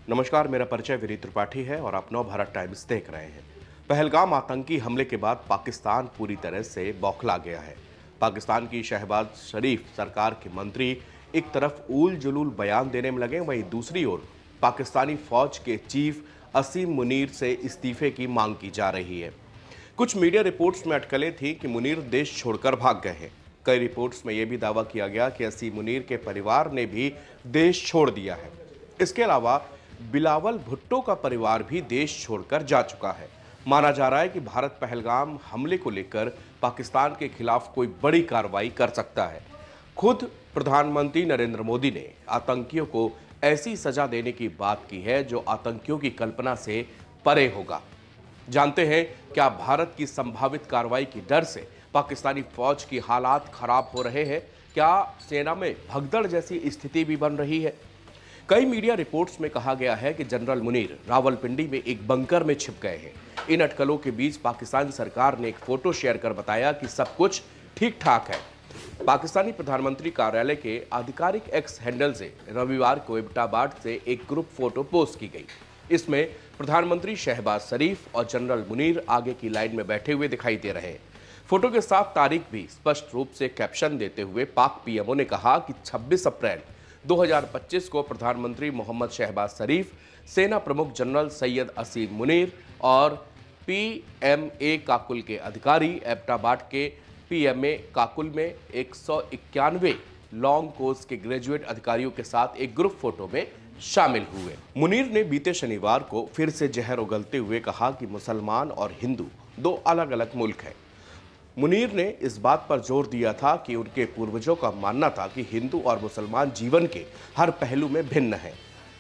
नमस्कार, मेरा परिचय विनीत त्रिपाठी है और आप नव भारत टाइम्स देख रहे हैं। पहलगाम आतंकी हमले के बाद पाकिस्तान पूरी तरह से बौखला गया है। पाकिस्तान की शहबाज शरीफ सरकार के मंत्री एक तरफ ऊल जुलूल बयान देने में लगे, वहीं दूसरी ओर पाकिस्तानी फौज के चीफ असीम मुनीर से इस्तीफे की मांग की जा रही है। कुछ मीडिया रिपोर्ट्स में अटकलें थी कि मुनीर देश छोड़कर भाग गए हैं। कई रिपोर्ट्स में यह भी दावा किया गया कि असीम मुनीर के परिवार ने भी देश छोड़ दिया है। इसके अलावा बिलावल भुट्टो का परिवार भी देश छोड़कर जा चुका है। माना जा रहा है कि भारत पहलगाम हमले को लेकर पाकिस्तान के खिलाफ कोई बड़ी कार्रवाई कर सकता है। खुद प्रधानमंत्री नरेंद्र मोदी ने आतंकियों को ऐसी सजा देने की बात की है जो आतंकियों की कल्पना से परे होगा। जानते हैं क्या भारत की संभावित कार्रवाई की डर से पाकिस्तानी फौज की हालात खराब हो रहे हैं? क्या सेना में भगदड़ जैसी स्थिति भी बन रही है? कई मीडिया रिपोर्ट्स में कहा गया है कि जनरल मुनीर रावलपिंडी में एक बंकर में छिप गए हैं। इन अटकलों के बीच पाकिस्तान सरकार ने एक फोटो शेयर कर बताया कि सब कुछ ठीक ठाक है। पाकिस्तानी प्रधानमंत्री कार्यालय के आधिकारिक एक्स हैंडल से रविवार को एबटाबाद से एक ग्रुप फोटो पोस्ट की गई। इसमें प्रधानमंत्री शहबाज शरीफ और जनरल मुनीर आगे की लाइन में बैठे हुए दिखाई दे रहे हैं। फोटो के साथ तारीख भी स्पष्ट रूप से कैप्शन देते हुए पाक पीएमओ ने कहा कि 26 अप्रैल 2025 को प्रधानमंत्री मोहम्मद शहबाज शरीफ, सेना प्रमुख जनरल सैयद असीम मुनीर और पीएमए काकुल के अधिकारी एबटाबाद के पीएमए काकुल में 191 लॉन्ग कोर्स के ग्रेजुएट अधिकारियों के साथ एक ग्रुप फोटो में शामिल हुए। मुनीर ने बीते शनिवार को फिर से जहर उगलते हुए कहा कि मुसलमान और हिंदू दो अलग अलग मुल्क हैं। मुनीर ने इस बात पर जोर दिया था कि उनके पूर्वजों का मानना था कि हिंदू और मुसलमान जीवन के हर पहलू में भिन्न हैं।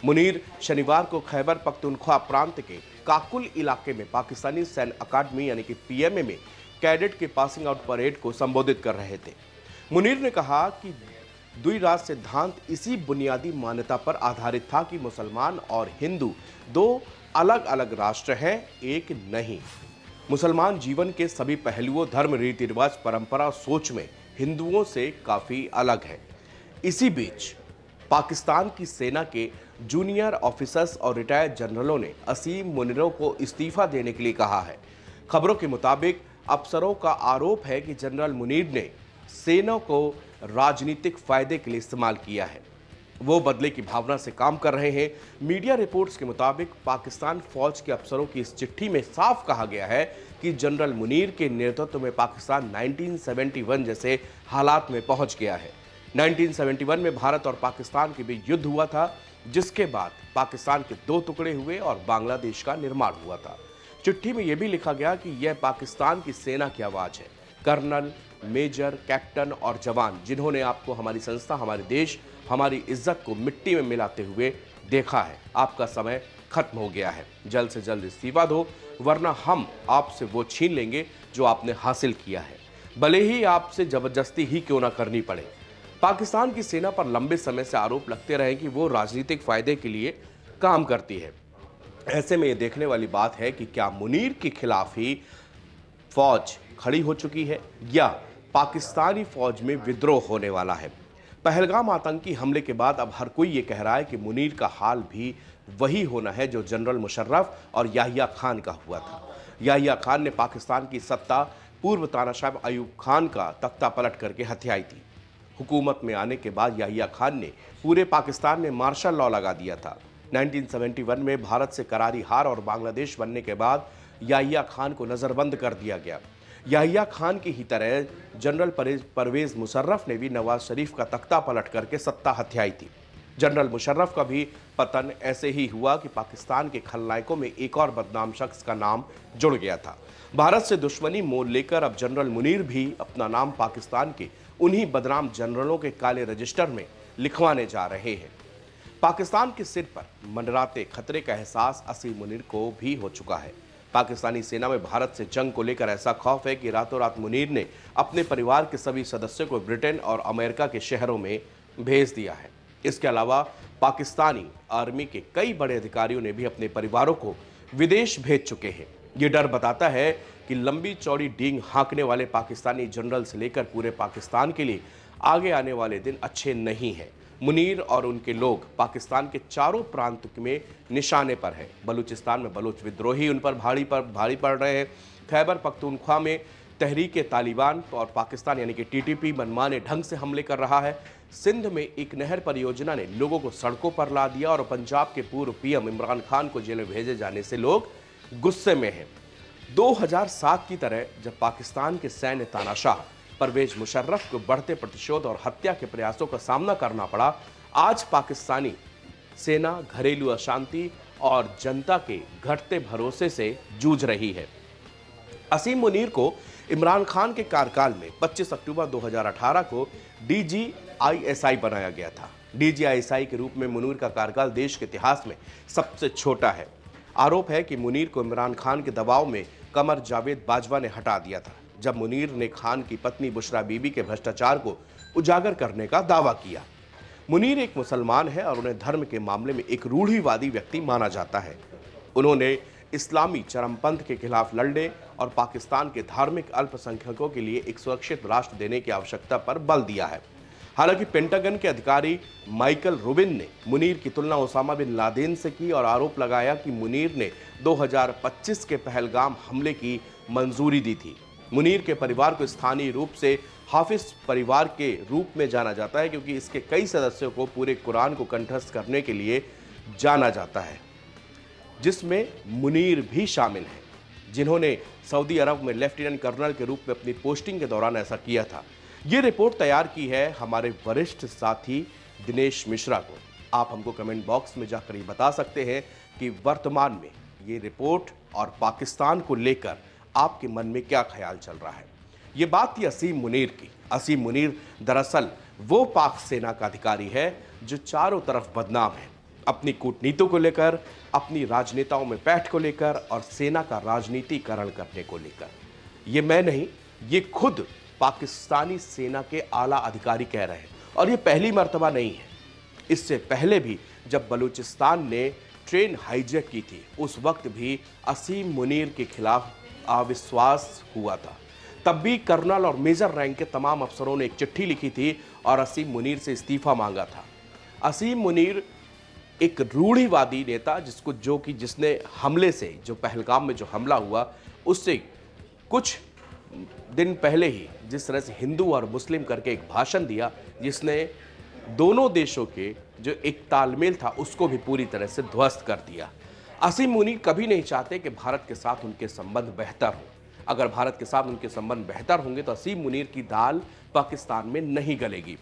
मुनीर शनिवार को खैबर पख्तूनख्वा प्रांत के काकुल इलाके में पाकिस्तानी सैन्य अकादमी यानी कि पीएमए में कैडेट के पासिंग आउट परेड को संबोधित कर रहे थे। मुनीर ने कहा कि द्विराज सिद्धांत इसी बुनियादी मान्यता पर आधारित था कि मुसलमान और हिंदू दो अलग अलग राष्ट्र हैं, एक नहीं। मुसलमान जीवन के सभी पहलुओं, धर्म, रीति रिवाज, परंपरा, सोच में हिंदुओं से काफ़ी अलग है। इसी बीच पाकिस्तान की सेना के जूनियर ऑफिसर्स और रिटायर्ड जनरलों ने असीम मुनीरों को इस्तीफा देने के लिए कहा है। खबरों के मुताबिक अफसरों का आरोप है कि जनरल मुनीर ने सेना को राजनीतिक फायदे के लिए इस्तेमाल किया है। वो बदले की भावना से काम कर रहे हैं। मीडिया रिपोर्ट्स के मुताबिक पाकिस्तान फौज के अफसरों की इस चिट्ठी में साफ कहा गया है कि जनरल मुनीर के नेतृत्व में पाकिस्तान 1971 जैसे हालात में पहुंच गया है। 1971 में भारत और पाकिस्तान के बीच युद्ध हुआ था, जिसके बाद पाकिस्तान के दो टुकड़े हुए और बांग्लादेश का निर्माण हुआ था। चिट्ठी में यह भी लिखा गया कि यह पाकिस्तान की सेना की आवाज है। कर्नल, मेजर, कैप्टन और जवान जिन्होंने आपको, हमारी संस्था, हमारे देश, हमारी इज्जत को मिट्टी में मिलाते हुए देखा है, आपका समय खत्म हो गया है। जल्द से जल्द इस्तीफा दो, वरना हम आपसे वो छीन लेंगे जो आपने हासिल किया है, भले ही आपसे जबरदस्ती ही क्यों ना करनी पड़े। पाकिस्तान की सेना पर लंबे समय से आरोप लगते रहे कि वो राजनीतिक फायदे के लिए काम करती है। ऐसे में ये देखने वाली बात है कि क्या मुनीर के खिलाफ ही फौज खड़ी हो चुकी है या पाकिस्तानी फौज में विद्रोह होने वाला है। पहलगाम आतंकी हमले के बाद अब हर कोई ये कह रहा है कि मुनीर का हाल भी वही होना है जो जनरल मुशर्रफ और याहिया खान का हुआ था। याहिया खान ने पाकिस्तान की सत्ता पूर्व तानाशाह अयूब खान का तख्ता पलट करके हथियाई थी। हुकूमत में आने के बाद याहिया खान ने पूरे पाकिस्तान में मार्शल लॉ लगा दिया था। 1971 में भारत से करारी हार और बांग्लादेश बनने के बाद याहिया खान को नज़रबंद कर दिया गया। याहिया खान की ही तरह जनरल परवेज मुशर्रफ ने भी नवाज शरीफ का तख्ता पलट करके सत्ता हथियाई थी। जनरल मुशर्रफ का भी पतन ऐसे ही हुआ कि पाकिस्तान के खलनायकों में एक और बदनाम शख्स का नाम जुड़ गया था। भारत से दुश्मनी मोल लेकर अब जनरल मुनीर भी अपना नाम पाकिस्तान के उन्हीं बदनाम जनरलों के काले रजिस्टर में लिखवाने जा रहे हैं। पाकिस्तान के सिर पर मंडराते खतरे का एहसास असीम मुनीर को भी हो चुका है। पाकिस्तानी सेना में भारत से जंग को लेकर ऐसा खौफ है कि रातों रात मुनीर ने अपने परिवार के सभी सदस्यों को ब्रिटेन और अमेरिका के शहरों में भेज दिया है। इसके अलावा पाकिस्तानी आर्मी के कई बड़े अधिकारियों ने भी अपने परिवारों को विदेश भेज चुके हैं। ये डर बताता है कि लंबी चौड़ी डींग हाँकने वाले पाकिस्तानी जनरल से लेकर पूरे पाकिस्तान के लिए आगे आने वाले दिन अच्छे नहीं हैं। मुनीर और उनके लोग पाकिस्तान के चारों प्रांत में निशाने पर है। बलूचिस्तान में बलूच विद्रोही उन पर भारी पड़ रहे हैं। खैबर पख्तूनख्वा में तहरीक तालिबान और पाकिस्तान यानी कि टीटीपी मनमाने ढंग से हमले कर रहा है। सिंध में एक नहर परियोजना ने लोगों को सड़कों पर ला दिया और पंजाब के पूर्व पीएम इमरान खान को जेल में भेजे जाने से लोग गुस्से में हैं। 2007 की तरह जब पाकिस्तान के सैन्य तानाशाह परवेज मुशर्रफ को बढ़ते प्रतिशोध और हत्या के प्रयासों का सामना करना पड़ा, आज पाकिस्तानी सेना घरेलू अशांति और जनता के घटते भरोसे से जूझ रही है। असीम मुनीर को इमरान खान के कार्यकाल में 25 अक्टूबर 2018 को DGISI बनाया गया था। DGISI के रूप में मुनीर का कार्यकाल देश के इतिहास में सबसे छोटा है। आरोप है कि मुनीर को इमरान खान के दबाव में कमर जावेद बाजवा ने हटा दिया था जब मुनीर ने खान की पत्नी बुशरा बीबी के भ्रष्टाचार को उजागर करने का दावा किया। मुनीर एक मुसलमान है और उन्हें धर्म के मामले में एक रूढ़िवादी व्यक्ति माना जाता है। उन्होंने इस्लामी चरमपंथ के खिलाफ लड़ने और पाकिस्तान के धार्मिक अल्पसंख्यकों के लिए एक सुरक्षित राष्ट्र देने की आवश्यकता पर बल दिया है। हालांकि पेंटागन के अधिकारी माइकल रूबिन ने मुनीर की तुलना ओसामा बिन लादेन से की और आरोप लगाया कि मुनीर ने 2025 के पहलगाम हमले की मंजूरी दी थी। मुनीर के परिवार को स्थानीय रूप से हाफिज परिवार के रूप में जाना जाता है क्योंकि इसके कई सदस्यों को पूरे कुरान को कंठस्थ करने के लिए जाना जाता है, जिसमें मुनीर भी शामिल हैं, जिन्होंने सऊदी अरब में लेफ्टिनेंट कर्नल के रूप में अपनी पोस्टिंग के दौरान ऐसा किया था। ये रिपोर्ट तैयार की है हमारे वरिष्ठ साथी दिनेश मिश्रा को। आप हमको कमेंट बॉक्स में जाकर ये बता सकते हैं कि वर्तमान में ये रिपोर्ट और पाकिस्तान को लेकर आपके मन में क्या ख्याल चल रहा है। ये बात थी असीम मुनीर की। असीम मुनीर दरअसल वो पाक सेना का अधिकारी है जो चारों तरफ बदनाम है, अपनी कूटनीतियों को लेकर, अपनी राजनेताओं में पैठ को लेकर और सेना का राजनीतिकरण करने को लेकर। ये मैं नहीं, ये खुद पाकिस्तानी सेना के आला अधिकारी कह रहे हैं और ये पहली मर्तबा नहीं है। इससे पहले भी जब बलूचिस्तान ने ट्रेन हाईजैक की थी, उस वक्त भी असीम मुनीर के खिलाफ अविश्वास हुआ था। तब भी कर्नल और मेजर रैंक के तमाम अफसरों ने एक चिट्ठी लिखी थी और असीम मुनीर से इस्तीफा मांगा था। असीम मुनीर एक रूढ़िवादी नेता जिसने हमले से, जो पहलगाम में जो हमला हुआ उससे कुछ दिन पहले ही जिस तरह से हिंदू और मुस्लिम करके एक भाषण दिया, जिसने दोनों देशों के जो एक तालमेल था उसको भी पूरी तरह से ध्वस्त कर दिया। असीम मुनीर कभी नहीं चाहते कि भारत के साथ उनके संबंध बेहतर हो। अगर भारत के साथ उनके संबंध बेहतर होंगे तो असीम मुनीर की दाल पाकिस्तान में नहीं गलेगी।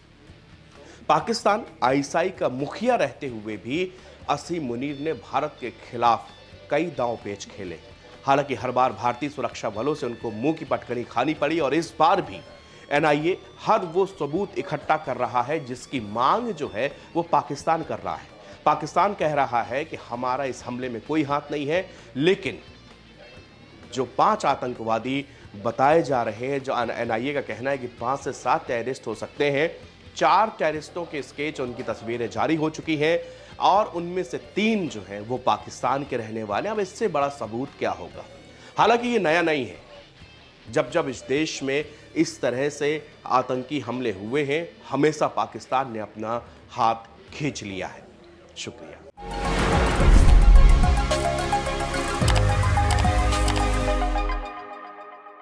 पाकिस्तान आईएसआई का मुखिया रहते हुए भी असीम मुनीर ने भारत के खिलाफ कई दांव पेच खेले। हालांकि हर बार भारतीय सुरक्षा बलों से उनको मुंह की पटकनी खानी पड़ी और इस बार भी एनआईए हर वो सबूत इकट्ठा कर रहा है जिसकी मांग जो है वो पाकिस्तान कर रहा है। पाकिस्तान कह रहा है कि हमारा इस हमले में कोई हाथ नहीं है, लेकिन जो 5 आतंकवादी बताए जा रहे हैं, जो एनआईए का कहना है कि 5 से 7 टेररिस्ट हो सकते हैं, 4 टेररिस्टों के स्केच, उनकी तस्वीरें जारी हो चुकी हैं और उनमें से 3 जो हैं वो पाकिस्तान के रहने वाले हैं। अब इससे बड़ा सबूत क्या होगा। हालांकि ये नया नहीं है, जब इस देश में इस तरह से आतंकी हमले हुए हैं, हमेशा पाकिस्तान ने अपना हाथ खींच लिया है। शुक्रिया।